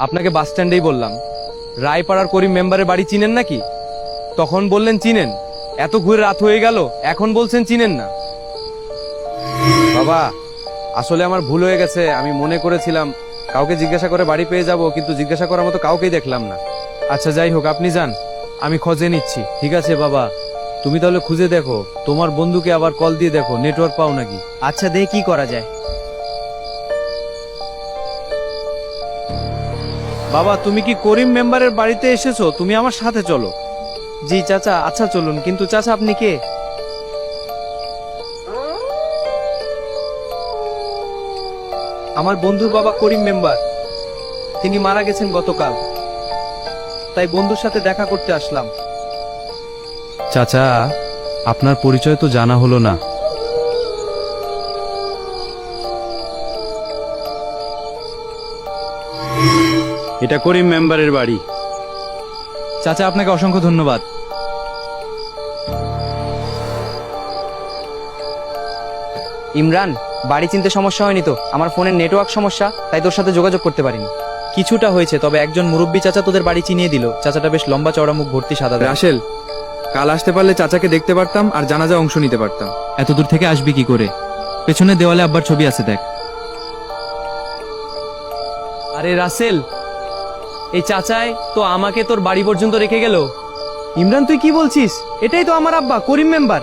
আপনাকে বাস স্ট্যান্ডেই বললাম, রায়পাড়ার করিম মেম্বারের বাড়ি চিনেন নাকি? তখন বললেন চিনেন। এত ঘুরে রাত হয়ে গেল, এখন বলছেন চিনেন না। বাবা, আসলে আমার ভুল হয়ে গেছে। আমি মনে করেছিলাম কাউকে জিজ্ঞাসা করে বাড়ি পেয়ে যাব, কিন্তু জিজ্ঞাসা করার মতো কাউকেই দেখলাম না। আচ্ছা যাই হোক, আপনি যান, আমি খোঁজে নিচ্ছি। ঠিক আছে বাবা, তুমি তাহলে খুঁজে দেখো, তোমার বন্ধুকে আবার কল দিয়ে দেখো নেটওয়ার্ক পাও নাকি। আচ্ছা, দেখি কি করা যায়। বাবা, তুমি কি করিম মেম্বারের বাড়িতে এসেছো? তুমি আমার সাথে চলো। জি চাচা, আচ্ছা চলুন। কিন্তু চাচা, আপনি কে? আমার বন্ধুর বাবা করিম মেম্বার, তিনি মারা গেছেন গতকাল, তাই বন্ধুর সাথে দেখা করতে আসলাম। চাচা, আপনার পরিচয় তো জানা হলো না। এটা করিম মেম্বারের বাড়ি। চাচা, আপনাকে অসংখ্য ধন্যবাদ। ইমরান, বাড়ি চিনতে সমস্যা হয়নি তো? আমার ফোনের নেটওয়ার্ক সমস্যা, তাই তোর সাথে যোগাযোগ করতে পারিনি। কিছুটা হয়েছে, তবে একজন মুরব্বী চাচা তোদের বাড়ি চিনিয়ে দিল। চাচাটা বেশ লম্বা চওড়া, মুখ ভর্তি সাদা দাড়ি। রাসেল, কাল আসতে পারলে চাচাকে দেখতে পারতাম আর জানাজা অংশ নিতে পারতাম। এত দূর থেকে আসবি কি করে? পেছনে দেওয়ালে আব্বার ছবি আছে, দেখ। আরে রাসেল, এই চাচাই তো আমাকে তোর বাড়ি পর্যন্ত রেখে গেল। ইমরান, তুই কি বলছিস? এটাই তো আমার আব্বা, করিম মেম্বার।